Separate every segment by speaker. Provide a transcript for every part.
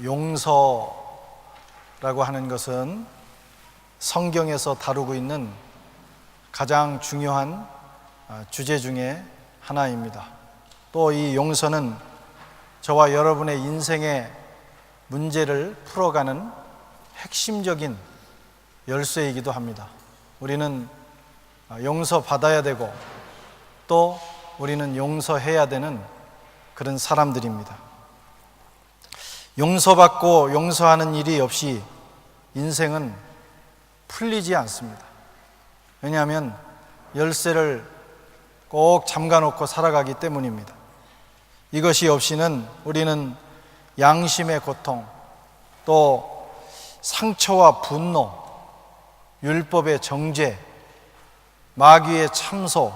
Speaker 1: 용서라고 하는 것은 성경에서 다루고 있는 가장 중요한 주제 중에 하나입니다. 또 이 용서는 저와 여러분의 인생의 문제를 풀어가는 핵심적인 열쇠이기도 합니다. 우리는 용서받아야 되고 또 우리는 용서해야 되는 그런 사람들입니다. 용서받고 용서하는 일이 없이 인생은 풀리지 않습니다. 왜냐하면 열쇠를 꼭 잠가놓고 살아가기 때문입니다. 이것이 없이는 우리는 양심의 고통, 또 상처와 분노, 율법의 정죄, 마귀의 참소,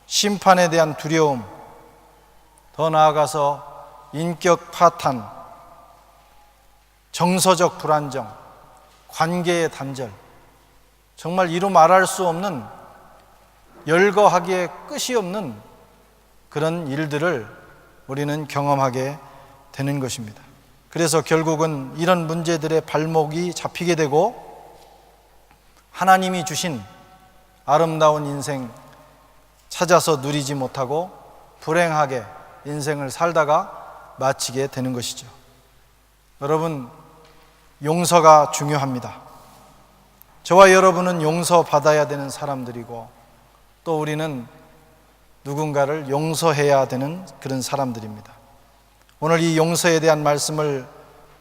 Speaker 1: 심판에 대한 두려움, 더 나아가서 인격 파탄, 정서적 불안정, 관계의 단절, 정말 이루 말할 수 없는 열거하기에 끝이 없는 그런 일들을 우리는 경험하게 되는 것입니다. 그래서 결국은 이런 문제들의 발목이 잡히게 되고 하나님이 주신 아름다운 인생 찾아서 누리지 못하고 불행하게 인생을 살다가 마치게 되는 것이죠. 여러분, 용서가 중요합니다. 저와 여러분은 용서받아야 되는 사람들이고 또 우리는 누군가를 용서해야 되는 그런 사람들입니다. 오늘 이 용서에 대한 말씀을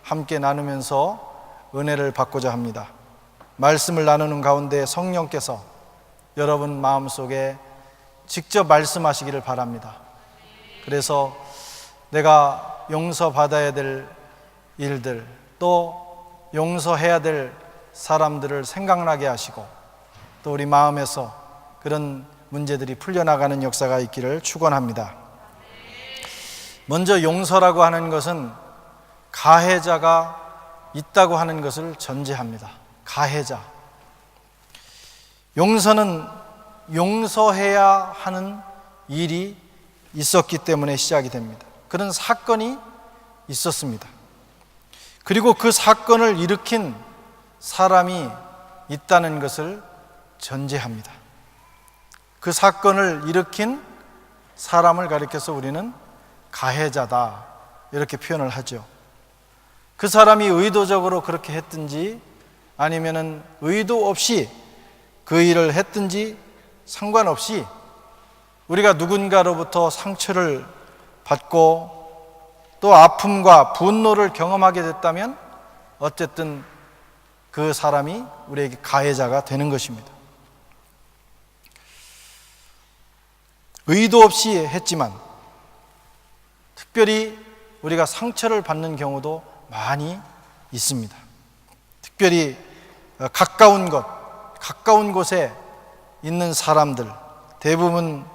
Speaker 1: 함께 나누면서 은혜를 받고자 합니다. 말씀을 나누는 가운데 성령께서 여러분 마음속에 직접 말씀하시기를 바랍니다. 그래서 내가 용서받아야 될 일들, 또 용서해야 될 사람들을 생각나게 하시고 또 우리 마음에서 그런 문제들이 풀려나가는 역사가 있기를 축원합니다. 먼저 용서라고 하는 것은 가해자가 있다고 하는 것을 전제합니다. 가해자. 용서는 용서해야 하는 일이 있었기 때문에 시작이 됩니다. 그런 사건이 있었습니다. 그리고 그 사건을 일으킨 사람이 있다는 것을 전제합니다. 그 사건을 일으킨 사람을 가리켜서 우리는 가해자다 이렇게 표현을 하죠. 그 사람이 의도적으로 그렇게 했든지 아니면은 의도 없이 그 일을 했든지 상관없이 우리가 누군가로부터 상처를 받고 또 아픔과 분노를 경험하게 됐다면 어쨌든 그 사람이 우리에게 가해자가 되는 것입니다. 의도 없이 했지만 특별히 우리가 상처를 받는 경우도 많이 있습니다. 특별히 가까운 곳에 있는 사람들, 대부분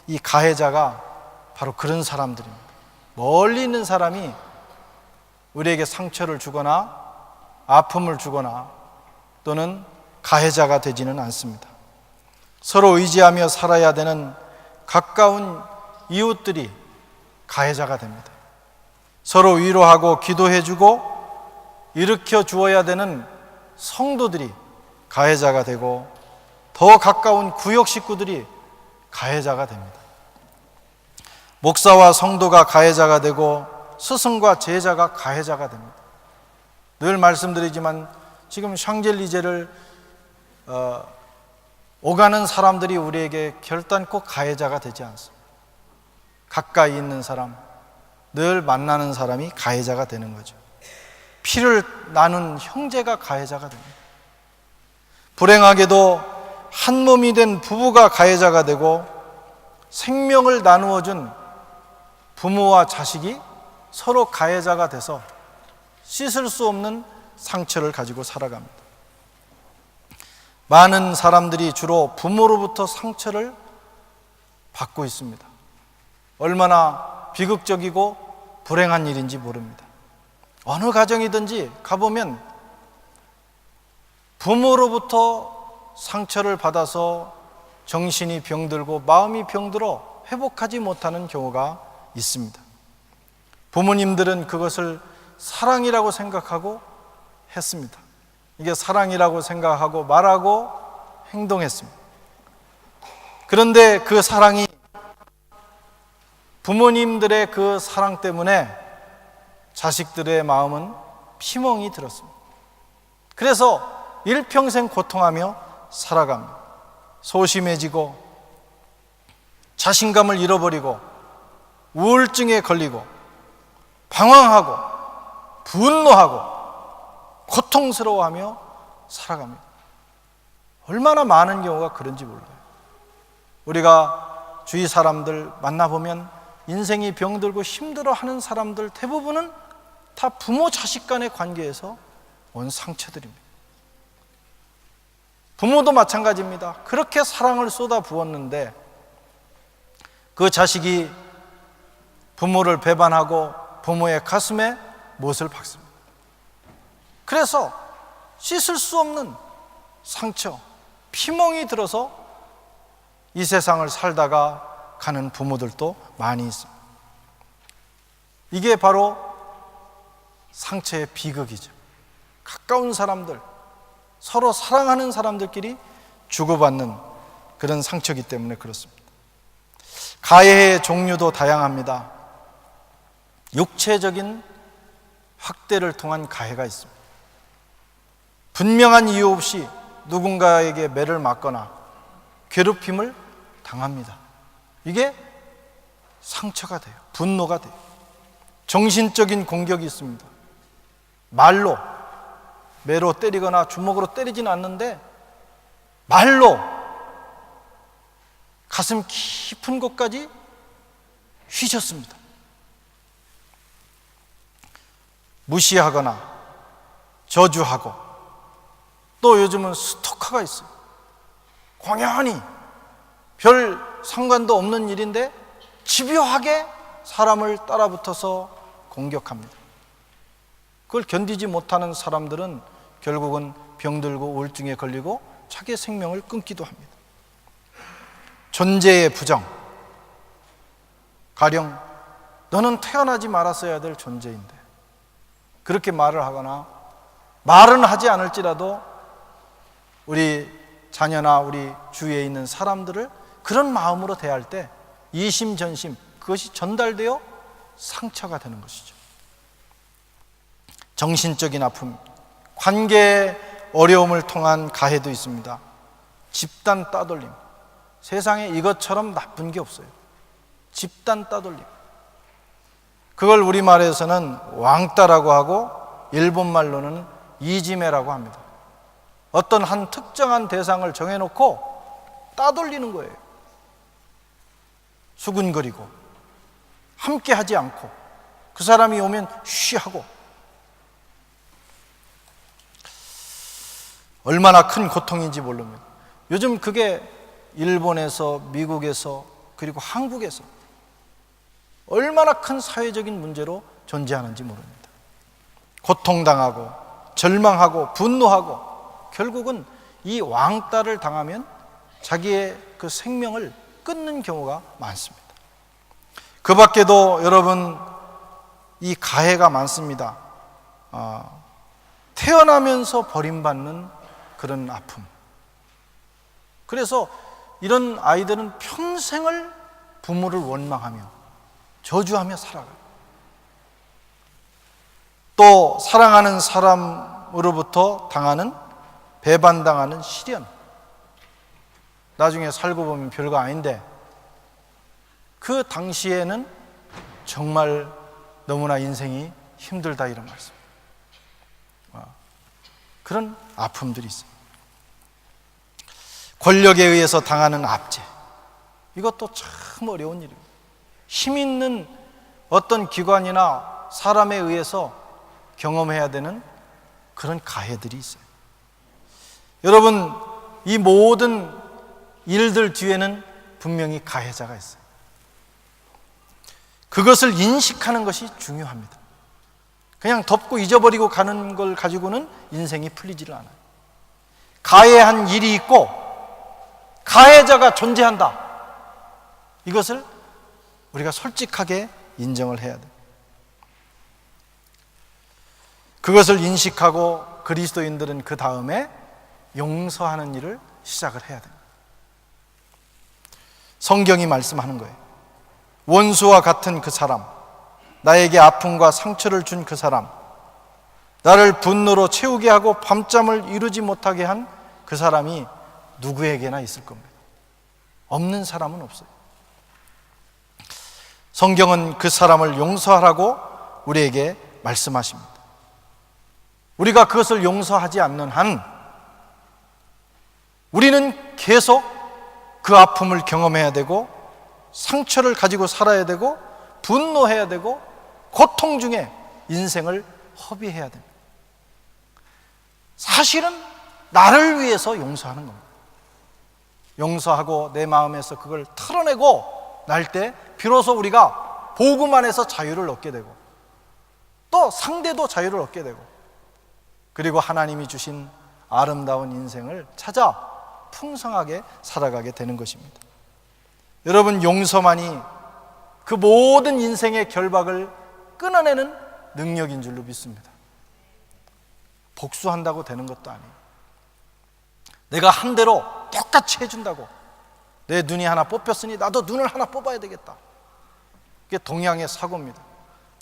Speaker 1: 이 가해자가 바로 그런 사람들입니다. 멀리 있는 사람이 우리에게 상처를 주거나 아픔을 주거나 또는 가해자가 되지는 않습니다. 서로 의지하며 살아야 되는 가까운 이웃들이 가해자가 됩니다. 서로 위로하고 기도해주고 일으켜 주어야 되는 성도들이 가해자가 되고 더 가까운 구역 식구들이 가해자가 됩니다. 목사와 성도가 가해자가 되고 스승과 제자가 가해자가 됩니다. 늘 말씀드리지만 지금 샹젤리제를 오가는 사람들이 우리에게 결단코 가해자가 되지 않습니다. 가까이 있는 사람, 늘 만나는 사람이 가해자가 되는 거죠. 피를 나눈 형제가 가해자가 됩니다. 불행하게도 한 몸이 된 부부가 가해자가 되고 생명을 나누어준 부모와 자식이 서로 가해자가 돼서 씻을 수 없는 상처를 가지고 살아갑니다. 많은 사람들이 주로 부모로부터 상처를 받고 있습니다. 얼마나 비극적이고 불행한 일인지 모릅니다. 어느 가정이든지 가보면 부모로부터 상처를 받아서 정신이 병들고 마음이 병들어 회복하지 못하는 경우가 있습니다. 부모님들은 그것을 사랑이라고 생각하고 했습니다. 이게 사랑이라고 생각하고 말하고 행동했습니다. 그런데 그 사랑이, 부모님들의 그 사랑 때문에 자식들의 마음은 피멍이 들었습니다. 그래서 일평생 고통하며 살아갑니다. 소심해지고 자신감을 잃어버리고 우울증에 걸리고 방황하고 분노하고 고통스러워하며 살아갑니다. 얼마나 많은 경우가 그런지 몰라요. 우리가 주위 사람들 만나보면 인생이 병들고 힘들어하는 사람들 대부분은 다 부모 자식 간의 관계에서 온 상처들입니다. 부모도 마찬가지입니다. 그렇게 사랑을 쏟아 부었는데 그 자식이 부모를 배반하고 부모의 가슴에 못을 박습니다. 그래서 씻을 수 없는 상처, 피멍이 들어서 이 세상을 살다가 가는 부모들도 많이 있습니다. 이게 바로 상처의 비극이죠. 가까운 사람들, 서로 사랑하는 사람들끼리 주고받는 그런 상처이기 때문에 그렇습니다. 가해의 종류도 다양합니다. 육체적인 학대를 통한 가해가 있습니다. 분명한 이유 없이 누군가에게 매를 맞거나 괴롭힘을 당합니다. 이게 상처가 돼요. 분노가 돼요. 정신적인 공격이 있습니다. 말로, 매로 때리거나 주먹으로 때리진 않는데 말로 가슴 깊은 곳까지 휘젓습니다. 무시하거나 저주하고, 또 요즘은 스토커가 있어요. 공연히 별 상관도 없는 일인데 집요하게 사람을 따라붙어서 공격합니다. 그걸 견디지 못하는 사람들은 결국은 병들고 우울증에 걸리고 자기의 생명을 끊기도 합니다. 존재의 부정, 가령 너는 태어나지 말았어야 될 존재인데, 그렇게 말을 하거나 말은 하지 않을지라도 우리 자녀나 우리 주위에 있는 사람들을 그런 마음으로 대할 때 이심전심, 그것이 전달되어 상처가 되는 것이죠. 정신적인 아픔, 관계의 어려움을 통한 가해도 있습니다. 집단 따돌림, 세상에 이것처럼 나쁜 게 없어요. 집단 따돌림, 그걸 우리말에서는 왕따라고 하고 일본말로는 이지메라고 합니다. 어떤 한 특정한 대상을 정해놓고 따돌리는 거예요. 수근거리고 함께 하지 않고 그 사람이 오면 쉬하고, 얼마나 큰 고통인지 모릅니다. 요즘 그게 일본에서, 미국에서, 그리고 한국에서 얼마나 큰 사회적인 문제로 존재하는지 모릅니다. 고통당하고 절망하고 분노하고 결국은 이 왕따를 당하면 자기의 그 생명을 끊는 경우가 많습니다. 그 밖에도 여러분, 이 가해가 많습니다. 태어나면서 버림받는 그런 아픔. 그래서 이런 아이들은 평생을 부모를 원망하며 저주하며 살아가요. 또 사랑하는 사람으로부터 당하는, 배반당하는 시련. 나중에 살고 보면 별거 아닌데 그 당시에는 정말 너무나 인생이 힘들다, 이런 말씀. 그런 아픔들이 있어요. 권력에 의해서 당하는 압제, 이것도 참 어려운 일입니다. 힘 있는 어떤 기관이나 사람에 의해서 경험해야 되는 그런 가해들이 있어요. 여러분, 이 모든 일들 뒤에는 분명히 가해자가 있어요. 그것을 인식하는 것이 중요합니다. 그냥 덮고 잊어버리고 가는 걸 가지고는 인생이 풀리지를 않아요. 가해한 일이 있고 가해자가 존재한다, 이것을 우리가 솔직하게 인정을 해야 돼요. 그것을 인식하고 그리스도인들은 그 다음에 용서하는 일을 시작을 해야 됩니다. 성경이 말씀하는 거예요. 원수와 같은 그 사람, 나에게 아픔과 상처를 준 그 사람, 나를 분노로 채우게 하고 밤잠을 이루지 못하게 한 그 사람이 누구에게나 있을 겁니다. 없는 사람은 없어요. 성경은 그 사람을 용서하라고 우리에게 말씀하십니다. 우리가 그것을 용서하지 않는 한 우리는 계속 그 아픔을 경험해야 되고 상처를 가지고 살아야 되고 분노해야 되고 고통 중에 인생을 허비해야 됩니다. 사실은 나를 위해서 용서하는 겁니다. 용서하고 내 마음에서 그걸 털어내고 날 때 비로소 우리가 복음 안에서 자유를 얻게 되고 또 상대도 자유를 얻게 되고 그리고 하나님이 주신 아름다운 인생을 찾아 풍성하게 살아가게 되는 것입니다. 여러분, 용서만이 그 모든 인생의 결박을 끊어내는 능력인 줄로 믿습니다. 복수한다고 되는 것도 아니에요. 내가 한 대로 똑같이 해준다고 내 눈이 하나 뽑혔으니 나도 눈을 하나 뽑아야 되겠다. 그게 동양의 사고입니다.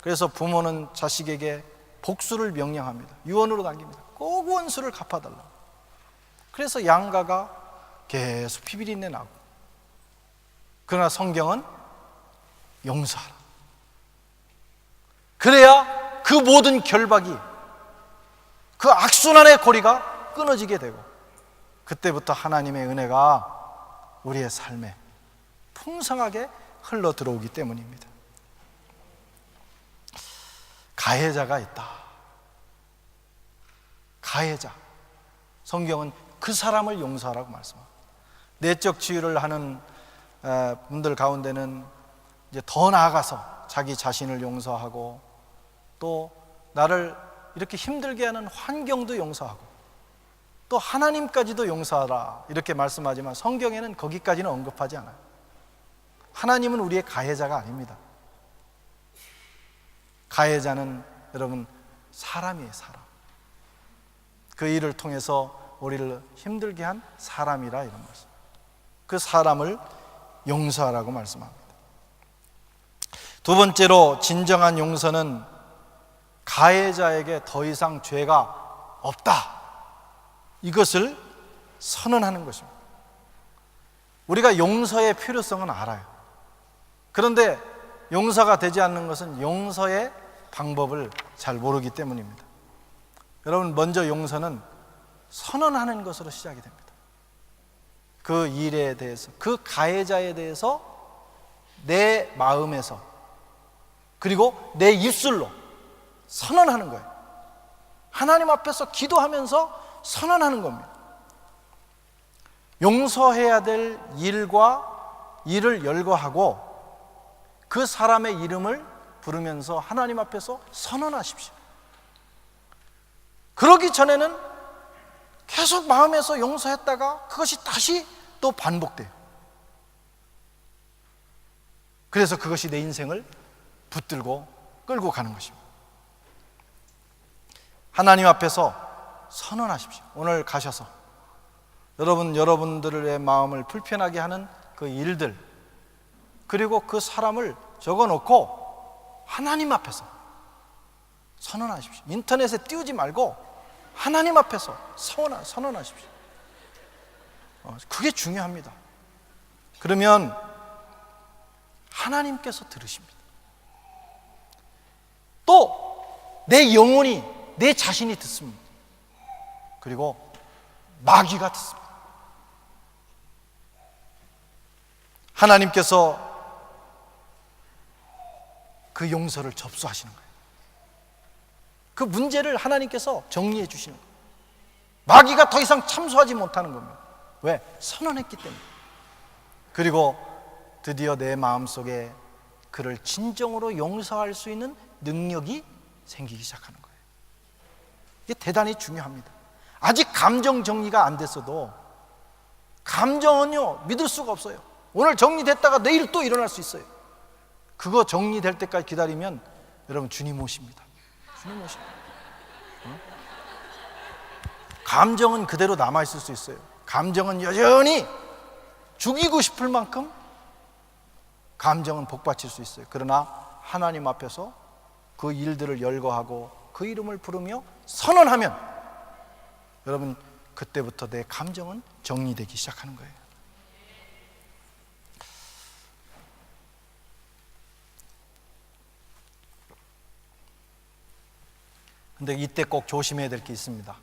Speaker 1: 그래서 부모는 자식에게 복수를 명령합니다. 유언으로 남깁니다. 꼭 원수를 갚아달라. 그래서 양가가 계속 피비린내 나고. 그러나 성경은 용서하라. 그래야 그 모든 결박이, 그 악순환의 고리가 끊어지게 되고 그때부터 하나님의 은혜가 우리의 삶에 풍성하게 흘러 들어오기 때문입니다. 가해자가 있다. 가해자. 성경은 그 사람을 용서하라고 말씀합니다. 내적 치유를 하는 분들 가운데는 이제 더 나아가서 자기 자신을 용서하고 또 나를 이렇게 힘들게 하는 환경도 용서하고 또 하나님까지도 용서하라 이렇게 말씀하지만 성경에는 거기까지는 언급하지 않아요. 하나님은 우리의 가해자가 아닙니다. 가해자는 여러분 사람이에요. 사람. 그 일을 통해서 우리를 힘들게 한 사람이라 이런 말씀. 그 사람을 용서하라고 말씀합니다. 두 번째로 진정한 용서는 가해자에게 더 이상 죄가 없다, 이것을 선언하는 것입니다. 우리가 용서의 필요성은 알아요. 그런데 용서가 되지 않는 것은 용서의 방법을 잘 모르기 때문입니다. 여러분, 먼저 용서는 선언하는 것으로 시작이 됩니다. 그 일에 대해서, 그 가해자에 대해서 내 마음에서 그리고 내 입술로 선언하는 거예요. 하나님 앞에서 기도하면서 선언하는 겁니다. 용서해야 될 일과 일을 열거하고 그 사람의 이름을 부르면서 하나님 앞에서 선언하십시오. 그러기 전에는 계속 마음에서 용서했다가 그것이 다시 또 반복돼요. 그래서 그것이 내 인생을 붙들고 끌고 가는 것입니다. 하나님 앞에서 선언하십시오. 오늘 가셔서 여러분들의 마음을 불편하게 하는 그 일들, 그리고 그 사람을 적어놓고 하나님 앞에서 선언하십시오. 인터넷에 띄우지 말고 하나님 앞에서 선언하십시오. 그게 중요합니다. 그러면 하나님께서 들으십니다. 또 내 영혼이, 내 자신이 듣습니다. 그리고 마귀가 듣습니다. 하나님께서 그 용서를 접수하시는 거예요. 그 문제를 하나님께서 정리해 주시는 거예요. 마귀가 더 이상 참소하지 못하는 겁니다. 왜? 선언했기 때문에. 그리고 드디어 내 마음속에 그를 진정으로 용서할 수 있는 능력이 생기기 시작하는 거예요. 이게 대단히 중요합니다. 아직 감정 정리가 안 됐어도, 감정은요 믿을 수가 없어요. 오늘 정리됐다가 내일 또 일어날 수 있어요. 그거 정리될 때까지 기다리면 여러분 주님 오십니다. 주님 오십니다. 감정은 그대로 남아있을 수 있어요. 감정은 여전히 죽이고 싶을 만큼 감정은 복받칠 수 있어요. 그러나 하나님 앞에서 그 일들을 열거하고 그 이름을 부르며 선언하면 여러분 그때부터 내 감정은 정리되기 시작하는 거예요. 근데 이때 꼭 조심해야 될 게 있습니다.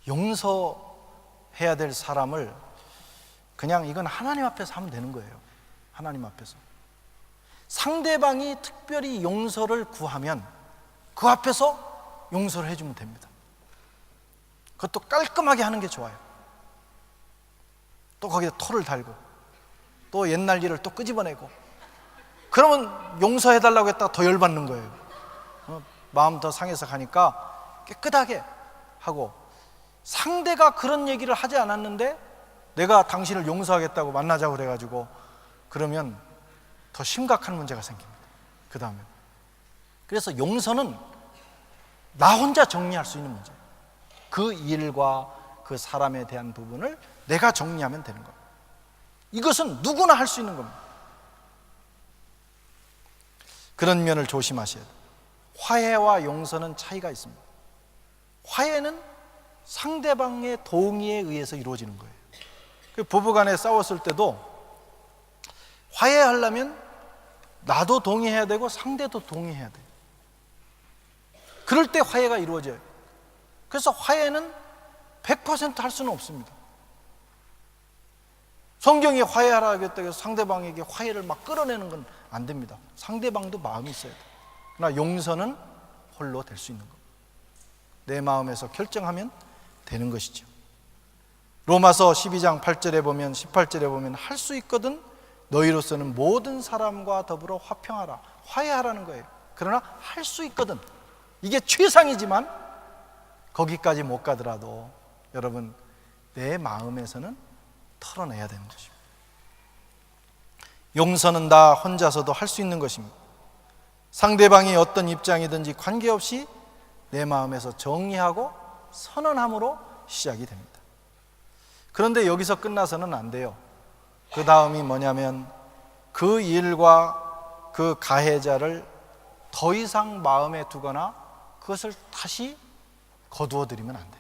Speaker 1: 용서해야 될 사람을 그냥 이건 하나님 앞에서 하면 되는 거예요. 하나님 앞에서. 상대방이 특별히 용서를 구하면 그 앞에서 용서를 해주면 됩니다. 그것도 깔끔하게 하는 게 좋아요. 또 거기에 토를 달고 또 옛날 일을 또 끄집어내고 그러면 용서해달라고 했다가 더 열받는 거예요. 마음 더 상해서 가니까 깨끗하게 하고, 상대가 그런 얘기를 하지 않았는데 내가 당신을 용서하겠다고 만나자고 그래가지고 그러면 더 심각한 문제가 생깁니다. 그 다음에 그래서 용서는 나 혼자 정리할 수 있는 문제예요. 그 일과 그 사람에 대한 부분을 내가 정리하면 되는 겁니다. 이것은 누구나 할 수 있는 겁니다. 그런 면을 조심하셔야 돼요. 화해와 용서는 차이가 있습니다. 화해는 상대방의 동의에 의해서 이루어지는 거예요. 부부간에 싸웠을 때도 화해하려면 나도 동의해야 되고 상대도 동의해야 돼요. 그럴 때 화해가 이루어져요. 그래서 화해는 100% 할 수는 없습니다. 성경이 화해하라고 했다고 해서 상대방에게 화해를 막 끌어내는 건 안 됩니다. 상대방도 마음이 있어야 돼요. 그러나 용서는 홀로 될 수 있는 겁니다. 내 마음에서 결정하면 되는 것이죠. 로마서 12장 8절에 보면 18절에 보면 할 수 있거든 너희로서는 모든 사람과 더불어 화평하라, 화해하라는 거예요. 그러나 할 수 있거든, 이게 최상이지만 거기까지 못 가더라도 여러분 내 마음에서는 털어내야 되는 것입니다. 용서는 나 혼자서도 할 수 있는 것입니다. 상대방이 어떤 입장이든지 관계없이 내 마음에서 정리하고 선언함으로 시작이 됩니다. 그런데 여기서 끝나서는 안 돼요. 그 다음이 뭐냐면 그 일과 그 가해자를 더 이상 마음에 두거나 그것을 다시 거두어 드리면 안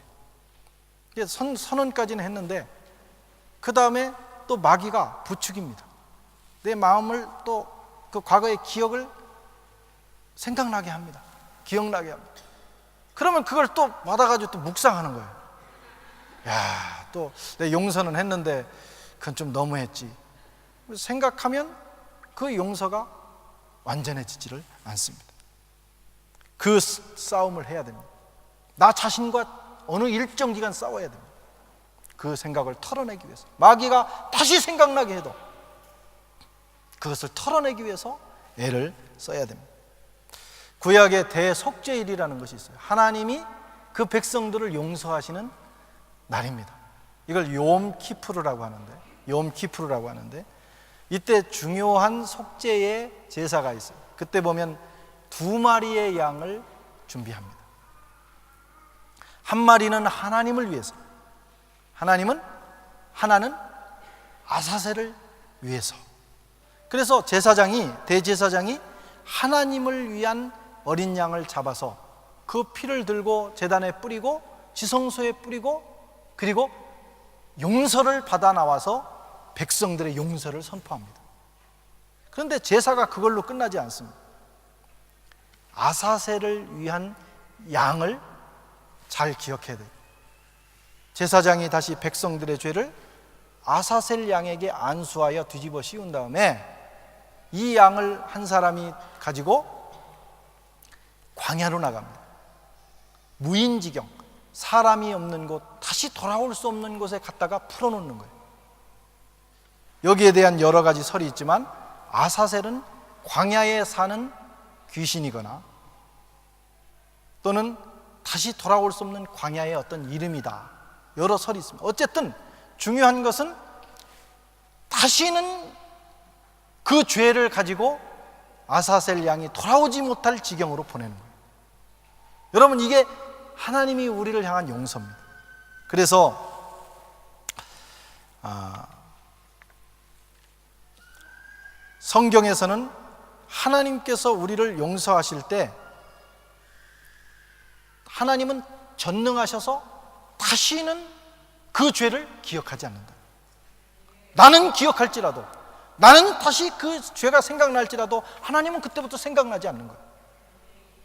Speaker 1: 돼요. 선언까지는 했는데 그 다음에 또 마귀가 부추깁니다. 내 마음을 또 그 과거의 기억을 생각나게 합니다. 기억나게 합니다. 그러면 그걸 또 받아가지고 또 묵상하는 거예요. 야, 또 내 용서는 했는데 그건 좀 너무했지. 생각하면 그 용서가 완전해지지를 않습니다. 그 싸움을 해야 됩니다. 나 자신과 어느 일정 기간 싸워야 됩니다. 그 생각을 털어내기 위해서. 마귀가 다시 생각나게 해도 그것을 털어내기 위해서 애를 써야 됩니다. 구약의 대속죄일이라는 것이 있어요. 하나님이 그 백성들을 용서하시는 날입니다. 이걸 욤 키푸르라고 하는데 이때 중요한 속죄의 제사가 있어요. 그때 보면 2마리의 양을 준비합니다. 한 마리는 하나님을 위해서, 하나는 아사셀을 위해서. 그래서 대제사장이 하나님을 위한 어린 양을 잡아서 그 피를 들고 제단에 뿌리고 지성소에 뿌리고 그리고 용서를 받아 나와서 백성들의 용서를 선포합니다. 그런데 제사가 그걸로 끝나지 않습니다. 아사셀을 위한 양을 잘 기억해야 돼요. 제사장이 다시 백성들의 죄를 아사셀 양에게 안수하여 뒤집어 씌운 다음에 이 양을 한 사람이 가지고 광야로 나갑니다. 무인지경, 사람이 없는 곳, 다시 돌아올 수 없는 곳에 갔다가 풀어놓는 거예요. 여기에 대한 여러 가지 설이 있지만 아사셀은 광야에 사는 귀신이거나 또는 다시 돌아올 수 없는 광야의 어떤 이름이다, 여러 설이 있습니다. 어쨌든 중요한 것은 다시는 그 죄를 가지고 아사셀 양이 돌아오지 못할 지경으로 보내는 거예요. 여러분, 이게 하나님이 우리를 향한 용서입니다. 그래서 성경에서는 하나님께서 우리를 용서하실 때 하나님은 전능하셔서 다시는 그 죄를 기억하지 않는다. 나는 기억할지라도, 나는 다시 그 죄가 생각날지라도 하나님은 그때부터 생각나지 않는 거예요.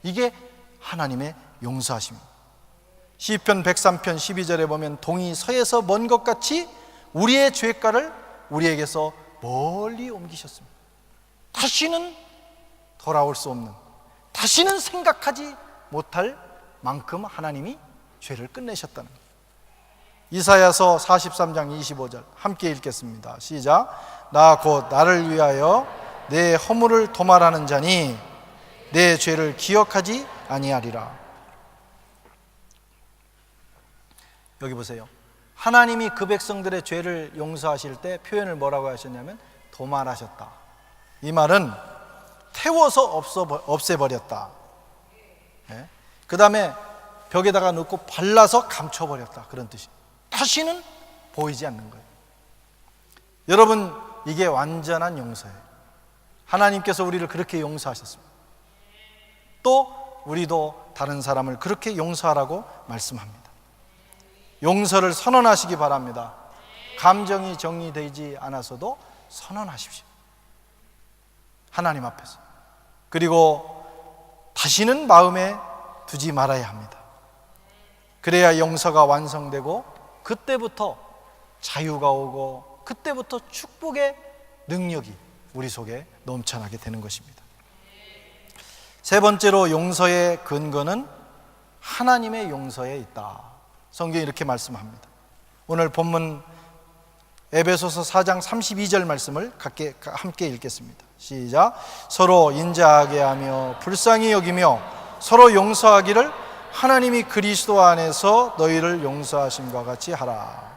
Speaker 1: 이게 하나님의 용서하심입니다. 시편 103편 12절에 보면 동이 서에서 먼 것 같이 우리의 죄가를 우리에게서 멀리 옮기셨습니다. 다시는 돌아올 수 없는, 다시는 생각하지 못할 만큼 하나님이 죄를 끝내셨다는 거예요. 이사야서 43장 25절 함께 읽겠습니다. 시작. 나 곧 나를 위하여 내 허물을 도말하는 자니 내 죄를 기억하지 아니하리라. 여기 보세요. 하나님이 그 백성들의 죄를 용서하실 때 표현을 뭐라고 하셨냐면 도말하셨다. 이 말은 태워서 없애버렸다. 네? 그 다음에 벽에다가 넣고 발라서 감춰버렸다, 그런 뜻이에요. 다시는 보이지 않는 거예요. 여러분, 이게 완전한 용서예요. 하나님께서 우리를 그렇게 용서하셨습니다. 또 우리도 다른 사람을 그렇게 용서하라고 말씀합니다. 용서를 선언하시기 바랍니다. 감정이 정리되지 않아서도 선언하십시오, 하나님 앞에서. 그리고 다시는 마음에 두지 말아야 합니다. 그래야 용서가 완성되고 그때부터 자유가 오고 그때부터 축복의 능력이 우리 속에 넘쳐나게 되는 것입니다. 세 번째로 용서의 근거는 하나님의 용서에 있다. 성경이 이렇게 말씀합니다. 오늘 본문 에베소서 4장 32절 말씀을 함께 읽겠습니다. 시작. 서로 인자하게 하며 불쌍히 여기며 서로 용서하기를 하나님이 그리스도 안에서 너희를 용서하심과 같이 하라.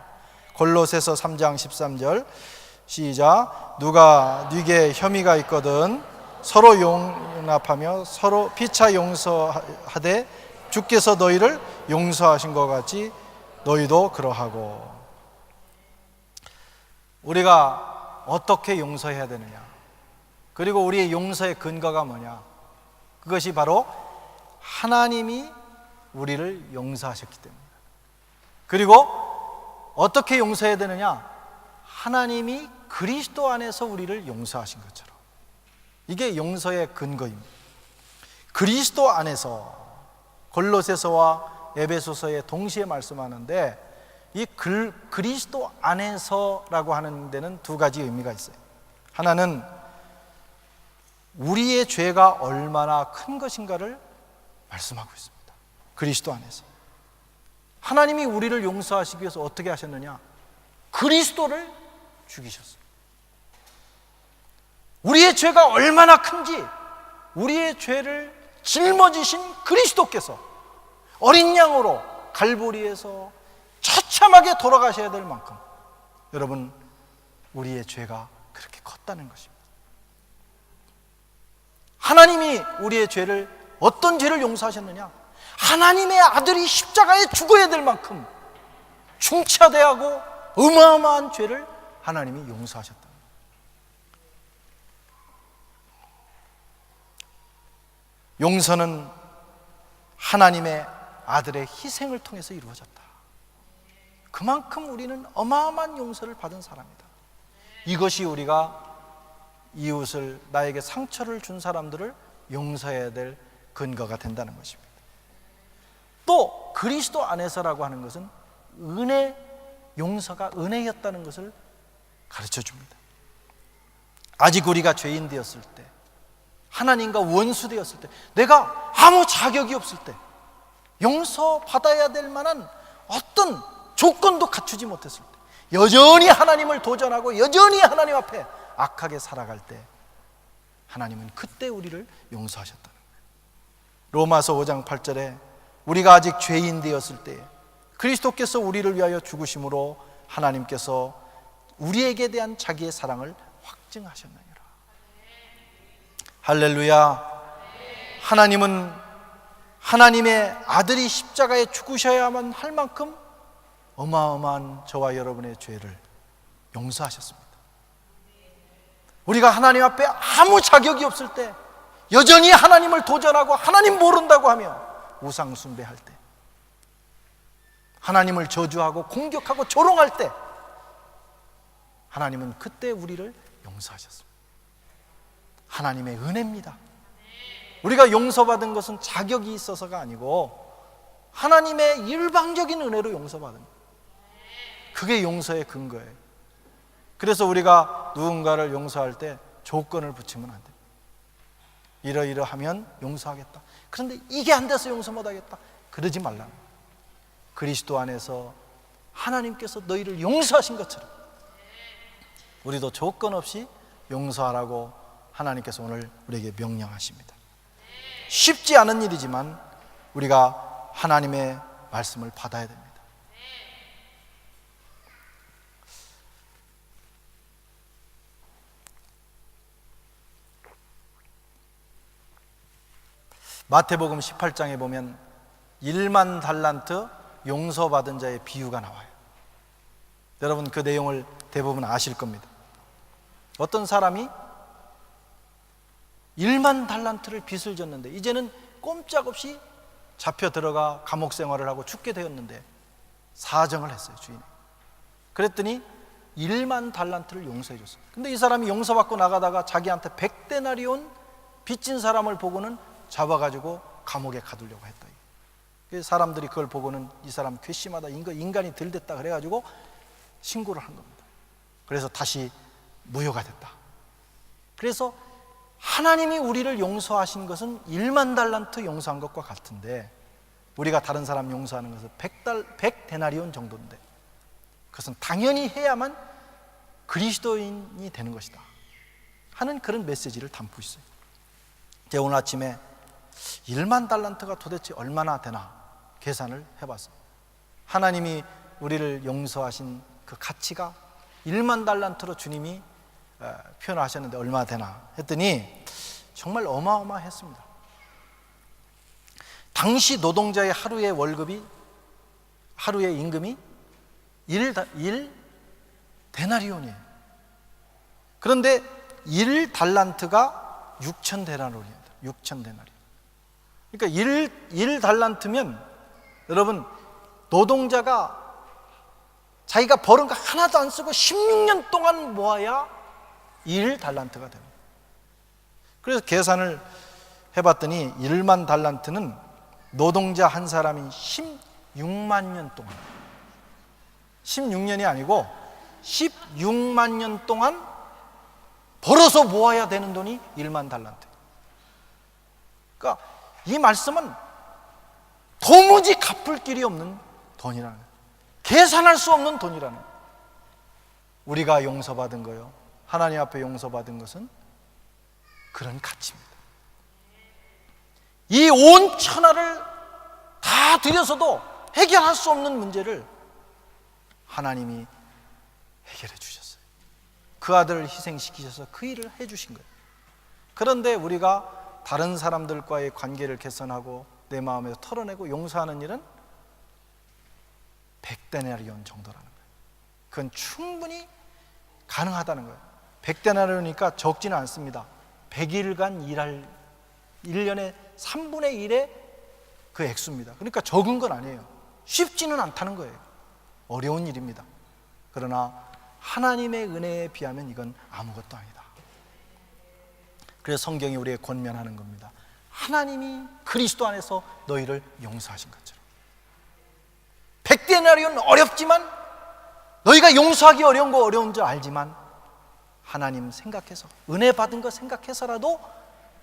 Speaker 1: 골로새서 3장 13절 시작. 누가 네게 혐의가 있거든 서로 용납하며 서로 피차 용서하되 주께서 너희를 용서하신 것 같이 너희도 그러하고. 우리가 어떻게 용서해야 되느냐, 그리고 우리의 용서의 근거가 뭐냐, 그것이 바로 하나님이 우리를 용서하셨기 때문입니다. 그리고 어떻게 용서해야 되느냐, 하나님이 그리스도 안에서 우리를 용서하신 것처럼. 이게 용서의 근거입니다. 그리스도 안에서, 골로새서와 에베소서에 동시에 말씀하는데 이 그리스도 안에서라고 하는 데는 두 가지 의미가 있어요. 하나는 우리의 죄가 얼마나 큰 것인가를 말씀하고 있습니다. 그리스도 안에서 하나님이 우리를 용서하시기 위해서 어떻게 하셨느냐, 그리스도를 죽이셨어요. 우리의 죄가 얼마나 큰지 우리의 죄를 짊어지신 그리스도께서 어린 양으로 갈보리에서 처참하게 돌아가셔야 될 만큼 여러분, 우리의 죄가 그렇게 컸다는 것입니다. 하나님이 우리의 죄를, 어떤 죄를 용서하셨느냐, 하나님의 아들이 십자가에 죽어야 될 만큼 중차대하고 어마어마한 죄를 하나님이 용서하셨다. 용서는 하나님의 아들의 희생을 통해서 이루어졌다. 그만큼 우리는 어마어마한 용서를 받은 사람이다. 이것이 우리가 이웃을, 나에게 상처를 준 사람들을 용서해야 될 근거가 된다는 것입니다. 또 그리스도 안에서라고 하는 것은 은혜, 용서가 은혜였다는 것을 가르쳐 줍니다. 아직 우리가 죄인 되었을 때, 하나님과 원수 되었을 때, 내가 아무 자격이 없을 때, 용서받아야 될 만한 어떤 조건도 갖추지 못했을 때, 여전히 하나님을 도전하고 여전히 하나님 앞에 악하게 살아갈 때 하나님은 그때 우리를 용서하셨다는 거예요. 로마서 5장 8절에 우리가 아직 죄인 되었을 때 그리스도께서 우리를 위하여 죽으심으로 하나님께서 우리에게 대한 자기의 사랑을 확증하셨느니라. 할렐루야. 하나님은 하나님의 아들이 십자가에 죽으셔야만 할 만큼 어마어마한 저와 여러분의 죄를 용서하셨습니다. 우리가 하나님 앞에 아무 자격이 없을 때, 여전히 하나님을 도전하고 하나님 모른다고 하며 우상 숭배할 때, 하나님을 저주하고 공격하고 조롱할 때, 하나님은 그때 우리를 용서하셨습니다. 하나님의 은혜입니다. 우리가 용서받은 것은 자격이 있어서가 아니고 하나님의 일방적인 은혜로 용서받은 거예요. 그게 용서의 근거예요. 그래서 우리가 누군가를 용서할 때 조건을 붙이면 안 돼요. 이러이러하면 용서하겠다. 그런데 이게 안 돼서 용서 못하겠다. 그러지 말라는 거예요. 그리스도 안에서 하나님께서 너희를 용서하신 것처럼 우리도 조건 없이 용서하라고 하나님께서 오늘 우리에게 명령하십니다. 쉽지 않은 일이지만 우리가 하나님의 말씀을 받아야 됩니다. 마태복음 18장에 보면 1만 달란트 용서받은 자의 비유가 나와요. 여러분 그 내용을 대부분 아실 겁니다. 어떤 사람이 1만 달란트를 빚을 졌는데 이제는 꼼짝없이 잡혀 들어가 감옥 생활을 하고 죽게 되었는데 사정을 했어요, 주인이. 그랬더니 1만 달란트를 용서해 줬어요. 근데 이 사람이 용서받고 나가다가 자기한테 100데나리온 빚진 사람을 보고는 잡아가지고 감옥에 가두려고 했다. 그래서 사람들이 그걸 보고는 이 사람 괘씸하다, 인간이 덜 됐다 그래가지고 신고를 한 겁니다. 그래서 다시 무효가 됐다. 그래서 하나님이 우리를 용서하신 것은 1만 달란트 용서한 것과 같은데 우리가 다른 사람 용서하는 것은 100데나리온 정도인데 그것은 당연히 해야만 그리스도인이 되는 것이다 하는 그런 메시지를 담고 있어요. 제가 오늘 아침에 1만 달란트가 도대체 얼마나 되나 계산을 해봤어요. 하나님이 우리를 용서하신 그 가치가 1만 달란트로 주님이 표현하셨는데 얼마나 되나 했더니 정말 어마어마했습니다. 당시 노동자의 하루의 월급이, 하루의 임금이 1데나리온이에요. 그런데 1달란트가 6,000데나리온입니다. 6,000데나리온. 그러니까 1달란트면 여러분 노동자가 자기가 버는 거 하나도 안 쓰고 16년 동안 모아야 1달란트가 됩니다. 그래서 계산을 해봤더니 1만 달란트는 노동자 한 사람이 16만 년 동안, 16년이 아니고 16만 년 동안 벌어서 모아야 되는 돈이 1만 달란트. 그러니까 이 말씀은 도무지 갚을 길이 없는 돈이라는 거예요. 계산할 수 없는 돈이라는 거예요. 우리가 용서받은 거요, 하나님 앞에 용서받은 것은 그런 가치입니다. 이 온 천하를 다 들여서도 해결할 수 없는 문제를 하나님이 해결해 주셨어요. 그 아들을 희생시키셔서 그 일을 해 주신 거예요. 그런데 우리가 다른 사람들과의 관계를 개선하고 내 마음에서 털어내고 용서하는 일은 100데나리온 정도라는 거예요. 그건 충분히 가능하다는 거예요. 100데나리온이니까 적지는 않습니다. 100일간 일할 1년의 3분의 1의 그 액수입니다. 그러니까 적은 건 아니에요. 쉽지는 않다는 거예요. 어려운 일입니다. 그러나 하나님의 은혜에 비하면 이건 아무것도 아니다. 그래서 성경이 우리에게 권면하는 겁니다. 하나님이 그리스도 안에서 너희를 용서하신 것처럼. 100데나리온 어렵지만 너희가 용서하기 어려운 거 어려운 줄 알지만 하나님 생각해서, 은혜 받은 거 생각해서라도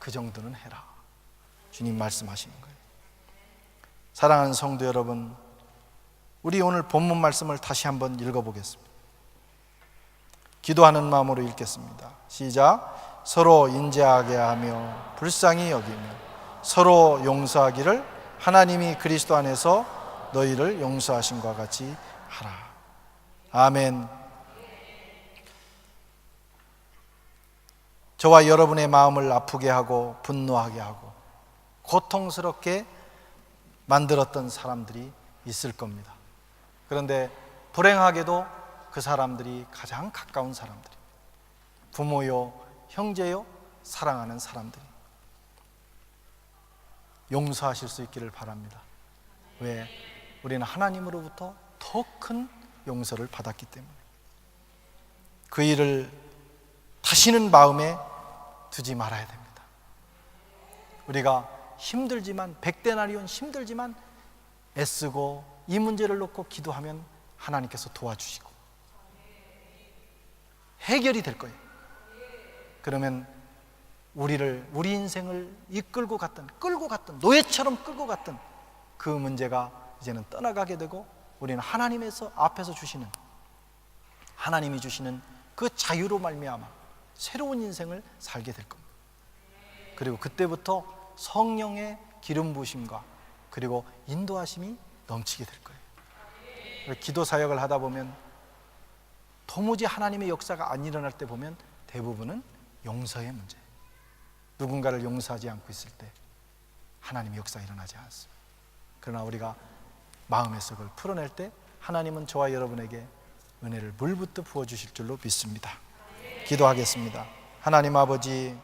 Speaker 1: 그 정도는 해라. 주님 말씀하시는 거예요. 사랑하는 성도 여러분, 우리 오늘 본문 말씀을 다시 한번 읽어보겠습니다. 기도하는 마음으로 읽겠습니다. 시작. 서로 인자하게 하며 불쌍히 여기며 서로 용서하기를 하나님이 그리스도 안에서 너희를 용서하신 것과 같이 하라. 아멘. 저와 여러분의 마음을 아프게 하고 분노하게 하고 고통스럽게 만들었던 사람들이 있을 겁니다. 그런데 불행하게도 그 사람들이 가장 가까운 사람들이, 부모요, 형제요, 사랑하는 사람들이. 용서하실 수 있기를 바랍니다. 왜? 우리는 하나님으로부터 더 큰 용서를 받았기 때문에. 그 일을 다시는 마음에 두지 말아야 됩니다. 우리가 힘들지만, 백데나리온 힘들지만 애쓰고 이 문제를 놓고 기도하면 하나님께서 도와주시고 해결이 될 거예요. 그러면 우리 인생을 이끌고 갔던, 끌고 갔던, 노예처럼 끌고 갔던 그 문제가 이제는 떠나가게 되고, 우리는 하나님에서 앞에서 주시는, 하나님이 주시는 그 자유로 말미암아 새로운 인생을 살게 될 겁니다. 그리고 그때부터 성령의 기름 부으심과 그리고 인도하심이 넘치게 될 거예요. 기도 사역을 하다 보면 도무지 하나님의 역사가 안 일어날 때 보면 대부분은 용서의 문제예요. 누군가를 용서하지 않고 있을 때 하나님의 역사가 일어나지 않습니다. 그러나 우리가 마음에서 그걸 풀어낼 때 하나님은 저와 여러분에게 은혜를 물붓듯 부어주실 줄로 믿습니다. 기도하겠습니다. 하나님 아버지,